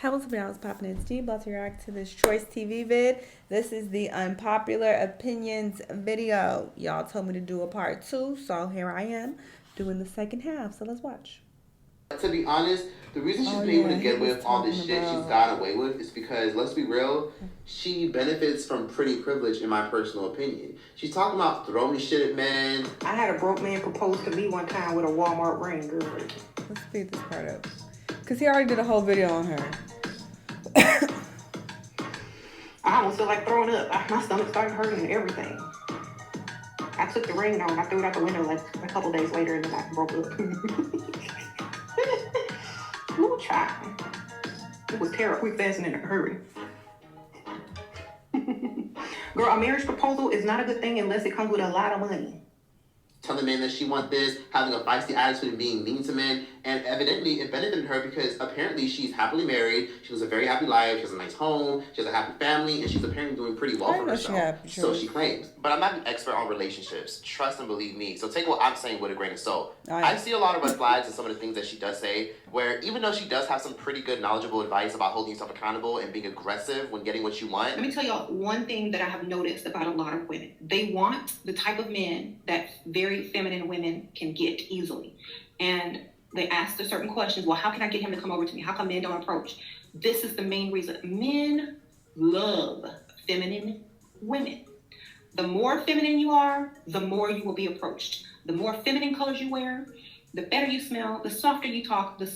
Hey, what's up, y'all? It's popping. It's D. About to react to this TroyceTv vid. This is the unpopular opinions video. Y'all told me to do a part two, so here I am doing the second half. So let's watch. To be honest, the reason she's Oh been able yeah, to he get was with all talking this shit she's about. gotten away with is because, let's be real, she benefits from pretty privilege, in my personal opinion. She's talking about throwing shit at men. I had a broke man propose to me one time with a Walmart ring, girl. Let's speed this part up, cause he already did a whole video on her. I almost feel like throwing up. My stomach started hurting and everything. I took the ring on. I threw it out the window like a couple days later, and then I broke up. Ooh, child. It was terrible. Quick, fast, and in a hurry. Girl, a marriage proposal is not a good thing unless it comes with a lot of money. Telling men that she wants this, having a feisty attitude and being mean to men, and evidently it benefited her because apparently she's happily married, she lives a very happy life, she has a nice home, she has a happy family, and she's apparently doing pretty well for herself. So she claims. But I'm not an expert on relationships, trust and believe me, so take what I'm saying with a grain of salt. I see a lot of red flags in some of the things that she does say, where even though she does have some pretty good knowledgeable advice about holding yourself accountable and being aggressive when getting what you want. Let me tell y'all one thing that I have noticed about a lot of women. They want the type of men that very feminine women can get easily. And they ask a certain questions. Well, how can I get him to come over to me? How come men don't approach? This is the main reason. Men love feminine women. The more feminine you are, the more you will be approached. The more feminine colors you wear, the better you smell, the softer you talk, the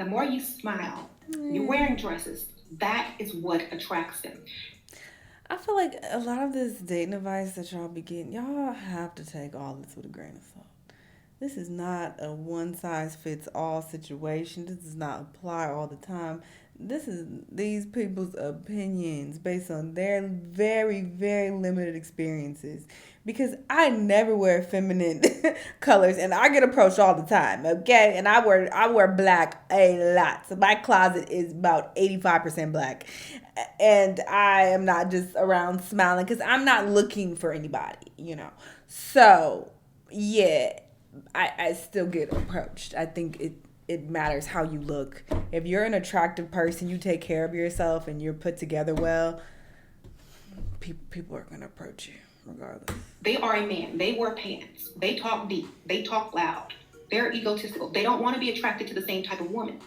more you smile. You're wearing dresses. That is what attracts them. I feel like a lot of this dating advice that y'all be getting, y'all have to take all this with a grain of salt. This is not a one size fits all situation. This does not apply all the time. This is these people's opinions based on their very, very limited experiences. Because I never wear feminine colors and I get approached all the time, okay? And I wear black a lot. So my closet is about 85% black. And I am not just around smiling because I'm not looking for anybody. So yeah, I still get approached. I think it matters how you look. If you're an attractive person, you take care of yourself, and you're put together well, people are going to approach you regardless. They are a man. They wear pants. They talk deep. They talk loud. They're egotistical. They don't want to be attracted to the same type of woman.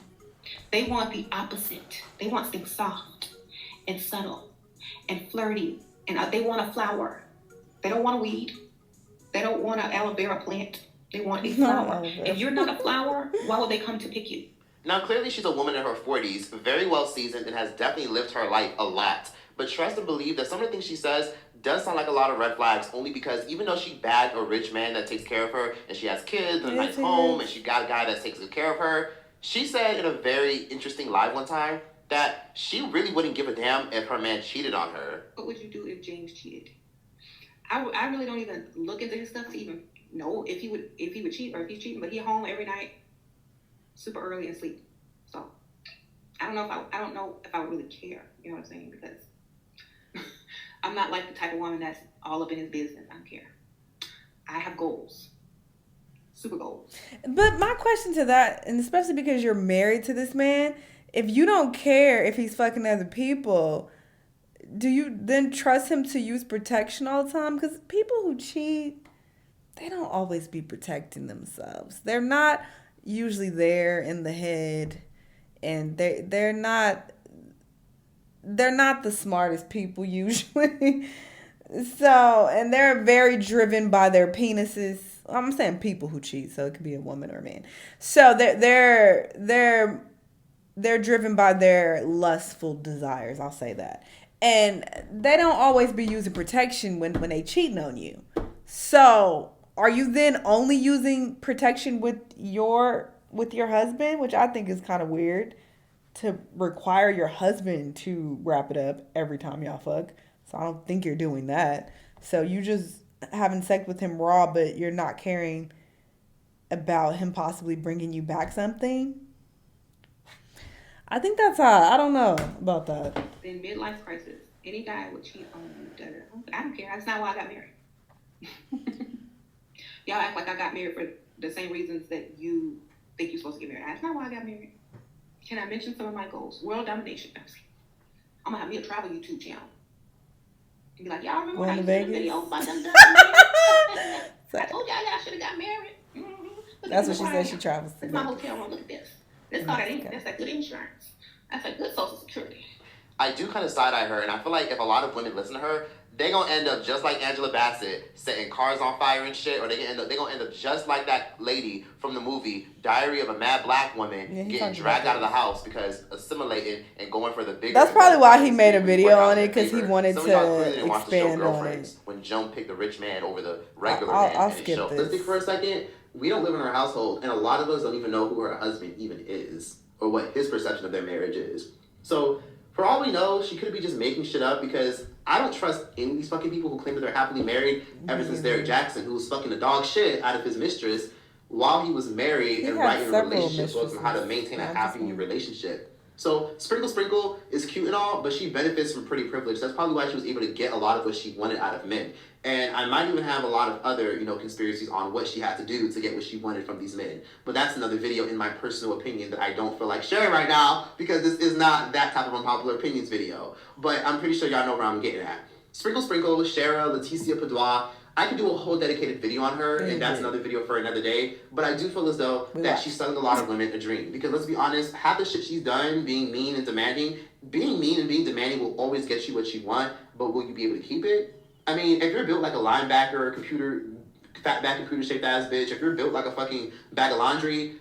They want the opposite. They want things soft and subtle and flirty. And they want a flower. They don't want a weed. They don't want an aloe vera plant. They want a flower. If you're not a flower, why would they come to pick you? Now, clearly she's a woman in her 40s, very well seasoned, and has definitely lived her life a lot. But trust and believe that some of the things she says does sound like a lot of red flags, only because even though she bagged a rich man that takes care of her, and she has kids and a nice home, and she got a guy that takes good care of her, she said in a very interesting live one time that she really wouldn't give a damn if her man cheated on her. What would you do if James cheated? I really don't even look into his stuff to even know if he would cheat or if he's cheating. But he's home every night, super early and sleep. So I don't know if I would really care. You know what I'm saying? Because I'm not like the type of woman that's all up in his business. I don't care. I have goals. Super goals. But my question to that, and especially because you're married to this man, if you don't care if he's fucking other people, do you then trust him to use protection all the time? Because people who cheat, they don't always be protecting themselves. They're not usually there in the head, and they're not the smartest people usually. So, and they're very driven by their penises. I'm saying people who cheat, so it could be a woman or a man. So they're driven by their lustful desires. I'll say that, and they don't always be using protection when they cheating on you. So, are you then only using protection with your husband, which I think is kind of weird to require your husband to wrap it up every time y'all fuck. So I don't think you're doing that. So you just having sex with him raw, but you're not caring about him possibly bringing you back something. I think that's how. I don't know about that. In midlife crisis, any guy would cheat on you. I don't care. That's not why I got married. Y'all act like I got married for the same reasons that you think you're supposed to get married. That's not why I got married. Can I mention some of my goals? World domination. I'm gonna have me a travel YouTube channel. And be like, y'all remember when I used to do videos about them? I told y'all should have got married. Mm-hmm. That's what she said. She travels. It's my hotel room. Look at this. That's that good insurance. That's a good Social Security. I do kind of side-eye her, and I feel like if a lot of women listen to her, they gonna end up just like Angela Bassett, setting cars on fire and shit, or they gonna end up just like that lady from the movie Diary of a Mad Black Woman, getting dragged out of the house because assimilating and going for the bigger. That's probably why he made a video on it, because he wanted to expand on it. When Joan picked the rich man over the regular I'll man in skip the show. this. Let's think for a second. We don't live in our household, and a lot of us don't even know who her husband even is, or what his perception of their marriage is. So, for all we know, she could be just making shit up, because I don't trust any of these fucking people who claim that they're happily married ever since Derek Jackson, who was fucking the dog shit out of his mistress while he was married and writing relationship books on how to maintain a happy relationship. So Sprinkle Sprinkle is cute and all, but she benefits from pretty privilege. That's probably why she was able to get a lot of what she wanted out of men. And I might even have a lot of other, conspiracies on what she had to do to get what she wanted from these men. But that's another video, in my personal opinion, that I don't feel like sharing right now, because this is not that type of unpopular opinions video. But I'm pretty sure y'all know where I'm getting at. Sprinkle Sprinkle, Shara, Leticia Padois. I could do a whole dedicated video on her, and that's another video for another day. But I do feel as though that she's selling a lot of women a dream. Because let's be honest, half the shit she's done, being mean and demanding will always get you what you want, but will you be able to keep it? I mean, if you're built like a linebacker or fat back computer shaped ass bitch, if you're built like a fucking bag of laundry,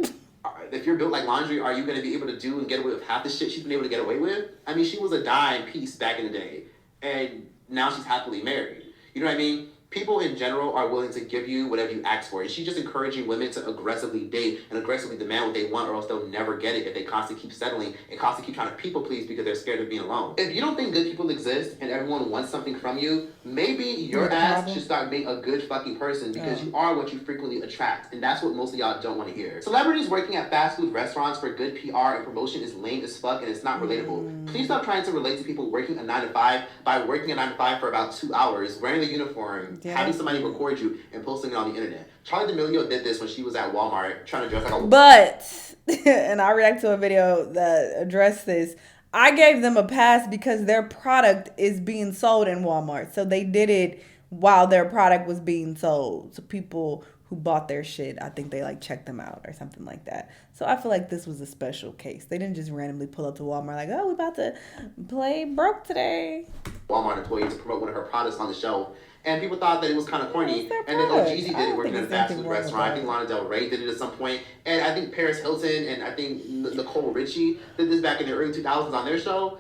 if you're built like laundry, are you going to be able to do and get away with half the shit she's been able to get away with? I mean, she was a dime piece back in the day, and now she's happily married. You know what I mean? People in general are willing to give you whatever you ask for. And she's just encouraging women to aggressively date and aggressively demand what they want, or else they'll never get it if they constantly keep settling and constantly keep trying to people please because they're scared of being alone. If you don't think good people exist and everyone wants something from you, maybe your ass should start being a good fucking person, because you are what you frequently attract. And that's what most of y'all don't want to hear. Celebrities working at fast food restaurants for good PR and promotion is lame as fuck, and it's not relatable. Please stop trying to relate to people working a 9 to 5 by working a 9 to 5 for about 2 hours, wearing the uniform, having somebody record you and posting it on the internet. Charli D'Amelio did this when she was at Walmart trying to dress like a... But, and I react to a video that addressed this, I gave them a pass because their product is being sold in Walmart. So they did it while their product was being sold. So people who bought their shit, I think they checked them out or something like that. So I feel like this was a special case. They didn't just randomly pull up to Walmart like, oh, we're about to play broke today. Walmart employee to promote one of her products on the shelf. And people thought that it was kind of corny. And then Jeezy did it working at a fast food restaurant. I think Lana Del Rey did it at some point. And I think Paris Hilton and I think Nicole Richie did this back in the early 2000s on their show.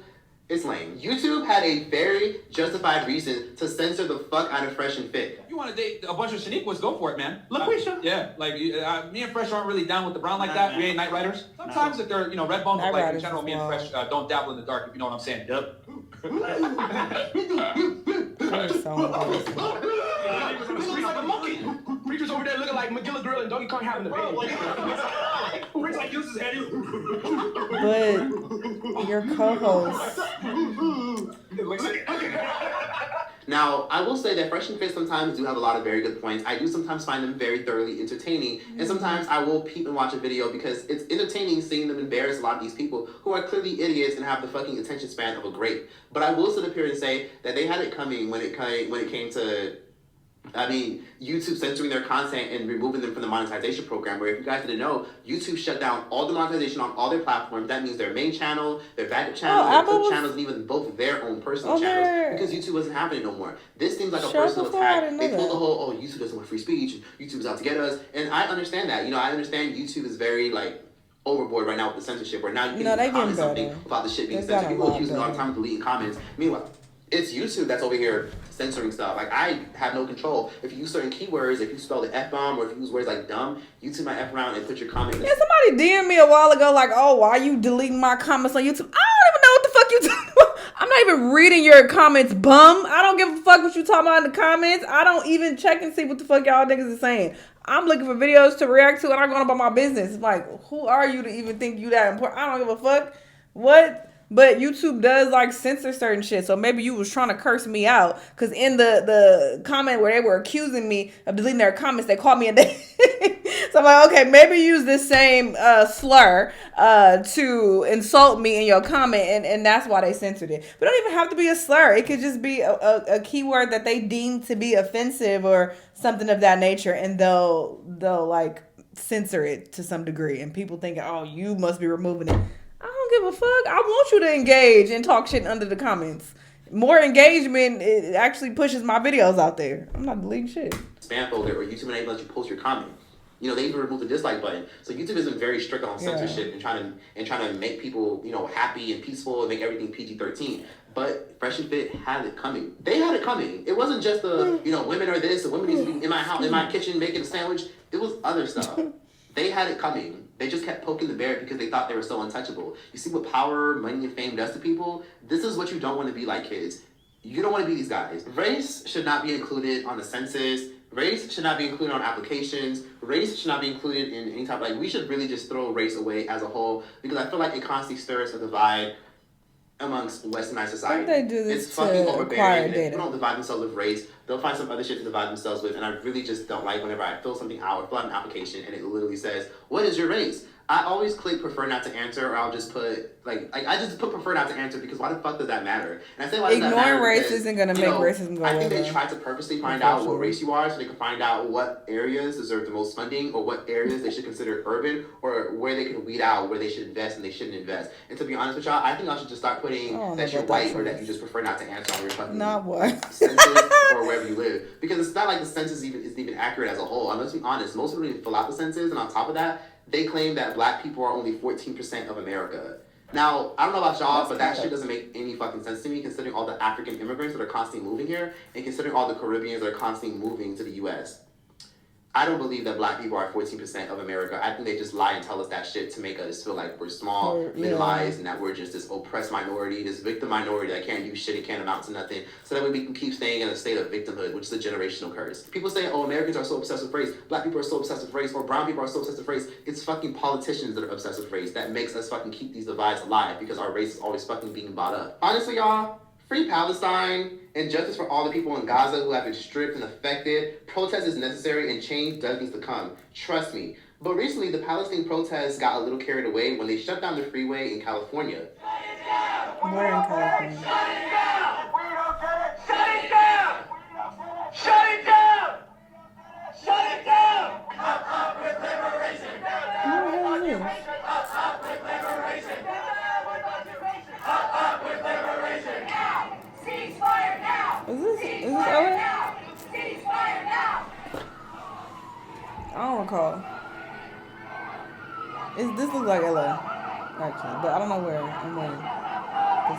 It's lame. YouTube had a very justified reason to censor the fuck out of Fresh and Fit. You want to date a bunch of Shaniquas, go for it, man. LaQuisha. Yeah, me and Fresh aren't really down with the brown like that. We ain't night riders. Sometimes if they're, red bones, in general, me and Fresh don't dabble in the dark, if you know what I'm saying. Yep. Preachers over there looking like McGilla Grill and Donkey Kong having the baby. Rich like this is heavy. But your co-host. Now, I will say that Fresh and Fit sometimes do have a lot of very good points. I do sometimes find them very thoroughly entertaining. And sometimes I will peep and watch a video because it's entertaining seeing them embarrass a lot of these people who are clearly idiots and have the fucking attention span of a grape. But I will sit up here and say that they had it coming when it came to YouTube censoring their content and removing them from the monetization program, where if you guys didn't know, YouTube shut down all the monetization on all their platforms. That means their main channel, their backup channels, their clip channels, and even both their own personal channels, because YouTube wasn't happening no more. This seems like a personal attack. They pulled the whole, YouTube doesn't want free speech, YouTube is out to get us, and I understand that. I understand YouTube is very, overboard right now with the censorship, where now you can comment something without the shit being censored. People are accusing me all the time of deleting comments. Meanwhile, it's YouTube that's over here censoring stuff. I have no control. If you use certain keywords, if you spell the F-bomb, or if you use words like dumb, YouTube might F around and put your comment. Yeah, somebody DM'd me a while ago oh, why are you deleting my comments on YouTube? I don't even know what the fuck you talking about. I'm not even reading your comments, bum. I don't give a fuck what you talking about in the comments. I don't even check and see what the fuck y'all niggas are saying. I'm looking for videos to react to, and I'm going about my business. Who are you to even think you that important? I don't give a fuck. What? but YouTube does like censor certain shit. So maybe you was trying to curse me out because in the comment where they were accusing me of deleting their comments, they called me a name. So I'm like, okay, maybe use this same slur to insult me in your comment, and that's why they censored it. But it don't even have to be a slur. It could just be a keyword that they deem to be offensive or something of that nature, and they'll like censor it to some degree, and people thinking, oh, you must be removing it. I don't give a fuck. I want you to engage and talk shit under the comments. More engagement, it actually pushes my videos out there. I'm not deleting shit. Spam folder or YouTube ain't let you post your comment. You know, they even removed the dislike button. So YouTube has been very strict on censorship and trying to make people, you know, happy and peaceful and make everything PG-13. But Fresh and Fit had it coming. They had it coming. It wasn't just the, you know, women are this, the women need to be in my house, in my kitchen making a sandwich. It was other stuff. They had it coming. They just kept poking the bear because they thought they were so untouchable. You see what power, money, and fame does to people? This is what you don't want to be like, kids. You don't want to be these guys. Race should not be included on the census. Race should not be included on applications. Race should not be included in any type of, like, we should really just throw race away as a whole because I feel like it constantly stirs a divide amongst westernized society. Don't they do this it's fucking overbearing. data? People don't divide themselves with race. They'll find some other shit to divide themselves with, and I really just don't like whenever I fill something out or fill out an application and it literally says, what is your race? I always click prefer not to answer, or I'll just put I just put prefer not to answer because why the fuck does that matter? And I say why does that matter? Ignoring race isn't gonna make racism go away. I think they try to purposely find out what race you are so they can find out what areas deserve the most funding or what areas they should consider urban or where they can weed out where they should invest and they shouldn't invest. And to be honest with y'all, I think y'all should just start putting that you're white or that you just prefer not to answer on your fucking census or wherever you live. Because it's not like the census is even accurate as a whole. And let's be honest, most people didn't fill out the census, and on top of that, they claim that black people are only 14% of America. Now, I don't know about y'all, but that shit doesn't make any fucking sense to me, considering all the African immigrants that are constantly moving here, and considering all the Caribbeans that are constantly moving to the U.S. I don't believe that black people are 14% of America. I think they just lie and tell us that shit to make us feel like we're small, minimized, and that we're just this oppressed minority, this victim minority that can't do shit and can't amount to nothing. So that way we can keep staying in a state of victimhood, which is a generational curse. People say, oh, Americans are so obsessed with race, black people are so obsessed with race, or brown people are so obsessed with race. It's fucking politicians that are obsessed with race that makes us fucking keep these divides alive because our race is always fucking being bought up. Honestly, y'all, free Palestine and justice for all the people in Gaza who have been stripped and affected. Protest is necessary and change does need to come. Trust me. But recently, the Palestine protests got a little carried away when they shut down the freeway in California. Where in California? Shut it down! We don't get it! Shut it down! Shut it down! Shut it down! Up with liberation! Up with liberation! Up with liberation! Now! Ceasefire now! Is this LA? Now! Ceasefire now! I don't recall. This looks like LA, actually, but I don't know where and when this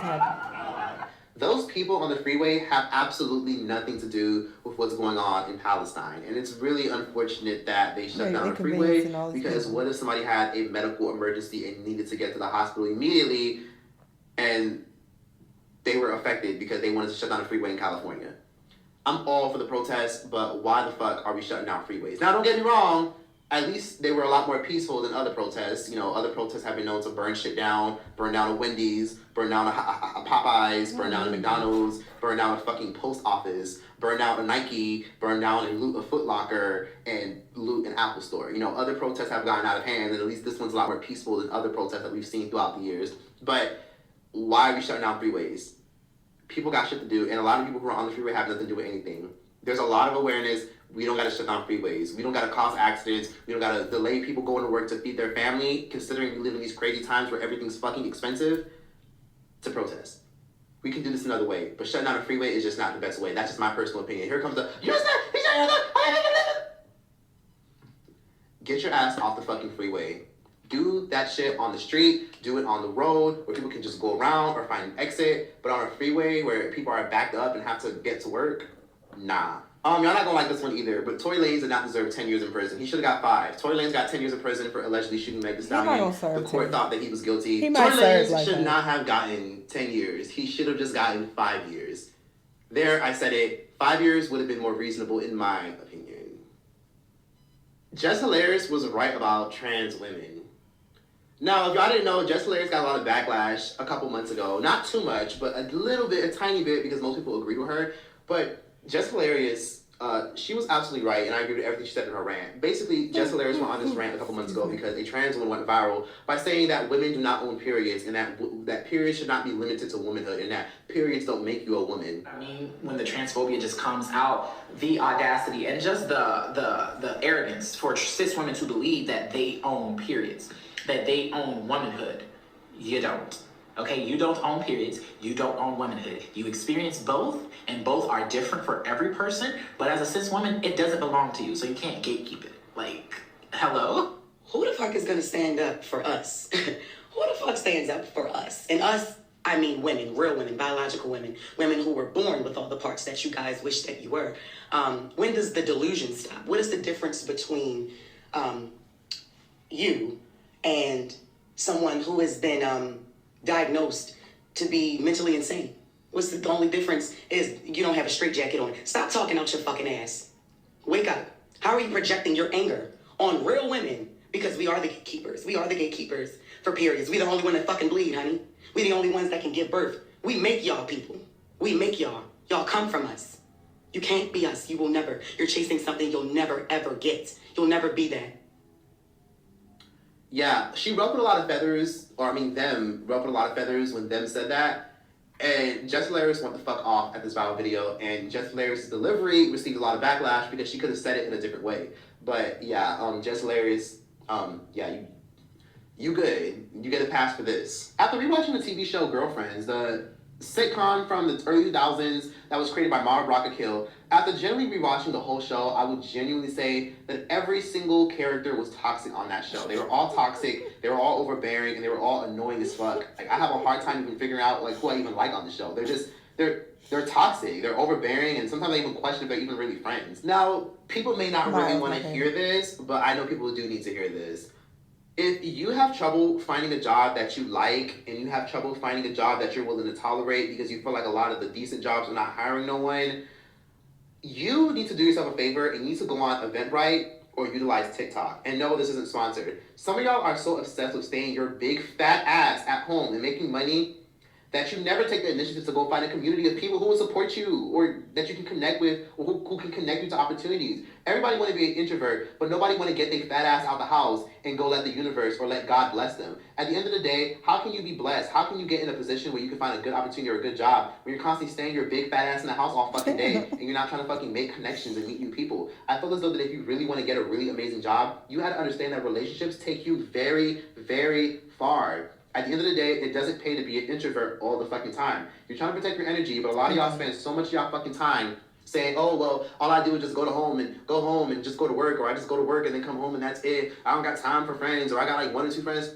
happened. Those people on the freeway have absolutely nothing to do with what's going on in Palestine. And it's really unfortunate that they shut down the freeway because what if somebody had a medical emergency and needed to get to the hospital immediately and they were affected because they wanted to shut down the freeway in California? I'm all for the protests, but why the fuck are we shutting down freeways? Now, don't get me wrong. At least they were a lot more peaceful than other protests. You know, other protests have been known to burn shit down, burn down a Wendy's, burn down a Popeyes, burn down a McDonald's, burn down a fucking post office, burn down a Nike, burn down and loot a Foot Locker, and loot an Apple store. You know, other protests have gotten out of hand, and at least this one's a lot more peaceful than other protests that we've seen throughout the years. But why are we shutting down freeways? People got shit to do, and a lot of people who are on the freeway have nothing to do with anything. There's a lot of awareness. We don't got to shut down freeways. We don't got to cause accidents. We don't got to delay people going to work to feed their family, considering we live in these crazy times where everything's fucking expensive, to protest. We can do this another way, but shutting down a freeway is just not the best way. That's just my personal opinion. Here comes the, get your ass off the fucking freeway. Do that shit on the street, do it on the road where people can just go around or find an exit, but on a freeway where people are backed up and have to get to work, nah. Y'all not gonna like this one either, but Tory Lanez did not deserve 10 years in prison. He should have got 5. Tory Lanez got 10 years in prison for allegedly shooting Meg Thee Stallion. The court thought that he was guilty. Tory Lanez should not have gotten 10 years. He should have just gotten 5 years. There, I said it. 5 years would have been more reasonable in my opinion. Jess Hilarious was right about trans women. Now, if y'all didn't know, Jessi got a lot of backlash a couple months ago. Not too much, but a little bit, a tiny bit, because most people agreed with her. But Jessi, she was absolutely right, and I agree with everything she said in her rant. Basically, Jessi went on this rant a couple months ago because a trans woman went viral by saying that women do not own periods, and that periods should not be limited to womanhood, and that periods don't make you a woman. I mean, when the transphobia just comes out, the audacity and just the arrogance for cis women to believe that they own periods, that they own womanhood. You don't. Okay, you don't own periods, you don't own womanhood. You experience both, and both are different for every person, but as a cis woman, it doesn't belong to you, so you can't gatekeep it. Like, hello? Who the fuck is gonna stand up for us? Who the fuck stands up for us? And us, I mean women, real women, biological women, women who were born with all the parts that you guys wish that you were. When does the delusion stop? What is the difference between you and someone who has been diagnosed to be mentally insane? What's the only difference is you don't have a straitjacket on. Stop talking out your fucking ass. Wake up. How are you projecting your anger on real women? Because we are the gatekeepers. We are the gatekeepers for periods. We the only one that fucking bleed, honey. We the only ones that can give birth. We make y'all people. We make y'all. Y'all come from us. You can't be us. You will never. You're chasing something you'll never, ever get. You'll never be that. Yeah, she ruffled a lot of feathers, them ruffled a lot of feathers when them said that. And Jessi went the fuck off at this viral video, and Jessi delivery received a lot of backlash because she could have said it in a different way. But yeah, Jessi, you good. You get a pass for this. After rewatching the TV show Girlfriends, the sitcom from the early 2000s that was created by Mara Brockett-Hill, after genuinely rewatching the whole show, I would genuinely say that every single character was toxic on that show. They were all toxic, they were all overbearing, and they were all annoying as fuck. Like, I have a hard time even figuring out who I even like on the show. They're toxic, they're overbearing, and sometimes I even question if they're even really friends. Now, people may not really want to hear this, but I know people do need to hear this. If you have trouble finding a job that you like, and you have trouble finding a job that you're willing to tolerate because you feel like a lot of the decent jobs are not hiring no one, you need to do yourself a favor and you need to go on Eventbrite or utilize TikTok. And no, this isn't sponsored. Some of y'all are so obsessed with staying your big fat ass at home and making money that you never take the initiative to go find a community of people who will support you or that you can connect with or who can connect you to opportunities. Everybody want to be an introvert, but nobody want to get their fat ass out the house and go let the universe or let God bless them. At the end of the day, how can you be blessed? How can you get in a position where you can find a good opportunity or a good job when you're constantly staying your big fat ass in the house all fucking day and you're not trying to fucking make connections and meet new people? I feel as though that if you really want to get a really amazing job, you have to understand that relationships take you very, very far. At the end of the day, it doesn't pay to be an introvert all the fucking time. You're trying to protect your energy, but a lot of y'all spend so much of y'all fucking time saying, oh, well, all I do is just go home and just go to work, or I just go to work and then come home and that's it. I don't got time for friends, or I got like 1 or 2 friends.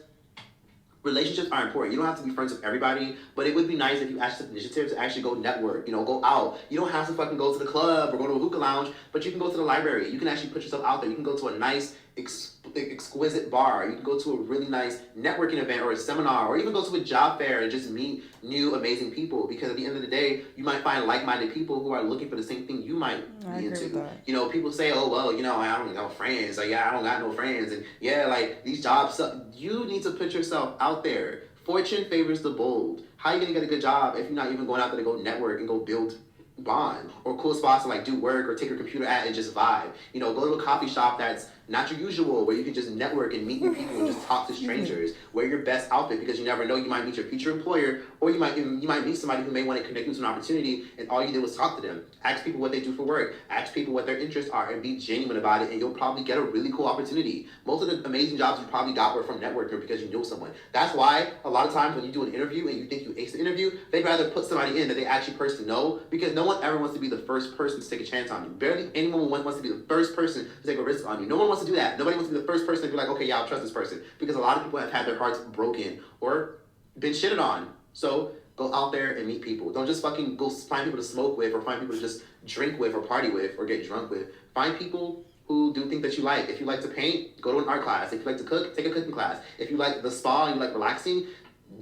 Relationships are important. You don't have to be friends with everybody, but it would be nice if you actually took initiative to actually go network, go out. You don't have to fucking go to the club or go to a hookah lounge, but you can go to the library. You can actually put yourself out there. You can go to a nice, exquisite bar. You can go to a really nice networking event or a seminar, or even go to a job fair and just meet new amazing people, because at the end of the day, you might find like-minded people who are looking for the same thing you might be into. People say, oh, well, I don't know friends. Like, yeah, I don't got no friends. And yeah, like, these jobs suck. You need to put yourself out there. Fortune favors the bold. How are you going to get a good job if you're not even going out there to go network and go build bond or cool spots to like do work or take your computer at and just vibe? Go to a coffee shop that's not your usual, where you can just network and meet new people and just talk to strangers. Wear your best outfit, because you never know, you might meet your future employer, or you might meet somebody who may want to connect you to an opportunity, and all you did was talk to them. Ask people what they do for work. Ask people what their interests are, and be genuine about it, and you'll probably get a really cool opportunity. Most of the amazing jobs you probably got were from networking because you know someone. That's why a lot of times when you do an interview and you think you ace the interview, they'd rather put somebody in that they actually personally know, because no one ever wants to be the first person to take a chance on you. Barely anyone wants to be the first person to take a risk on you. No one wants to do that. Nobody wants to be the first person to be like, okay, yeah, I'll trust this person, because a lot of people have had their hearts broken or been shitted on. So go out there and meet people. Don't just fucking go find people to smoke with, or find people to just drink with or party with or get drunk with. Find people who do things that you like. If you like to paint, go to an art class. If you like to cook, take a cooking class. If you like the spa and you like relaxing,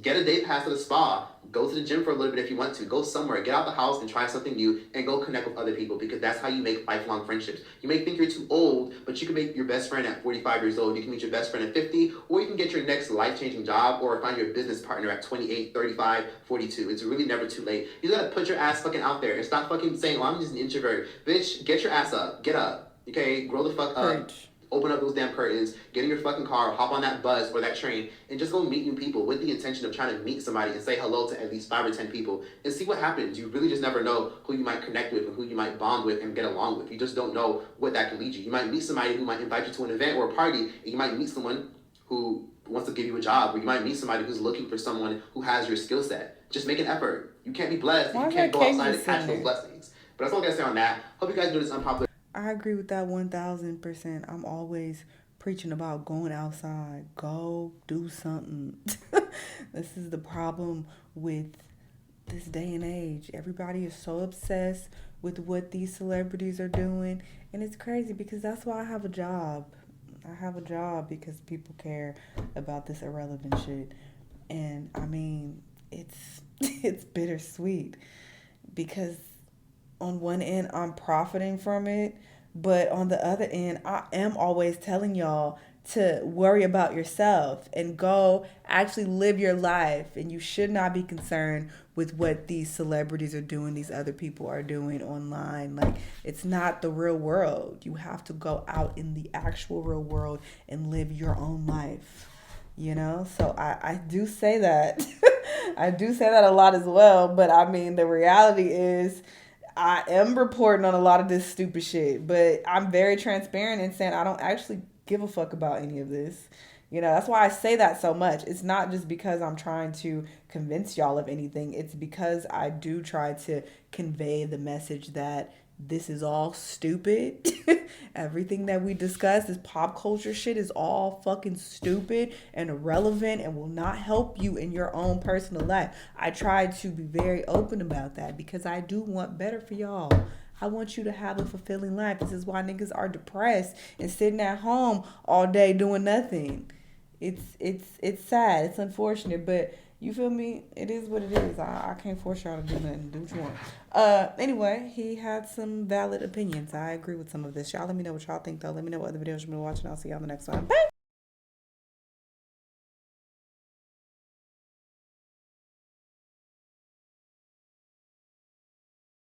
get a day pass to the spa. Go to the gym for a little bit if you want to. Go somewhere. Get out the house and try something new and go connect with other people, because that's how you make lifelong friendships. You may think you're too old, but you can make your best friend at 45 years old. You can meet your best friend at 50, or you can get your next life-changing job or find your business partner at 28, 35, 42. It's really never too late. You gotta put your ass fucking out there and stop fucking saying, well, I'm just an introvert. Bitch, get your ass up. Get up. Okay? Grow the fuck up. Preach. Open up those damn curtains, get in your fucking car, hop on that bus or that train, and just go meet new people with the intention of trying to meet somebody and say hello to at least 5 or 10 people and see what happens. You really just never know who you might connect with and who you might bond with and get along with. You just don't know what that can lead you. You might meet somebody who might invite you to an event or a party, and you might meet someone who wants to give you a job, or you might meet somebody who's looking for someone who has your skill set. Just make an effort. You can't be blessed if you can't go outside and catch those blessings. But that's all I gotta say on that. Hope you guys know this unpopular. I agree with that 1000%. I'm always preaching about going outside. Go do something. This is the problem with this day and age. Everybody is so obsessed with what these celebrities are doing, and it's crazy because that's why I have a job. I have a job because people care about this irrelevant shit. And I mean, it's bittersweet because on one end I'm profiting from it, but on the other end, I am always telling y'all to worry about yourself and go actually live your life. And you should not be concerned with what these celebrities are doing, these other people are doing online. Like, it's not the real world. You have to go out in the actual real world and live your own life, you know? So I do say that. I do say that a lot as well. But I mean, the reality is, I am reporting on a lot of this stupid shit, but I'm very transparent in saying I don't actually give a fuck about any of this. You know, that's why I say that so much. It's not just because I'm trying to convince y'all of anything. It's because I do try to convey the message that this is all stupid. Everything that we discuss, this pop culture shit, is all fucking stupid and irrelevant and will not help you in your own personal life. I try to be very open about that because I do want better for y'all. I want you to have a fulfilling life. This is why niggas are depressed and sitting at home all day doing nothing. It's sad. It's unfortunate, but you feel me? It is what it is. I can't force y'all to do nothing. Do what you want. Anyway, he had some valid opinions. I agree with some of this. Y'all let me know what y'all think, though. Let me know what other videos you've been watching. I'll see y'all in the next one. Bye!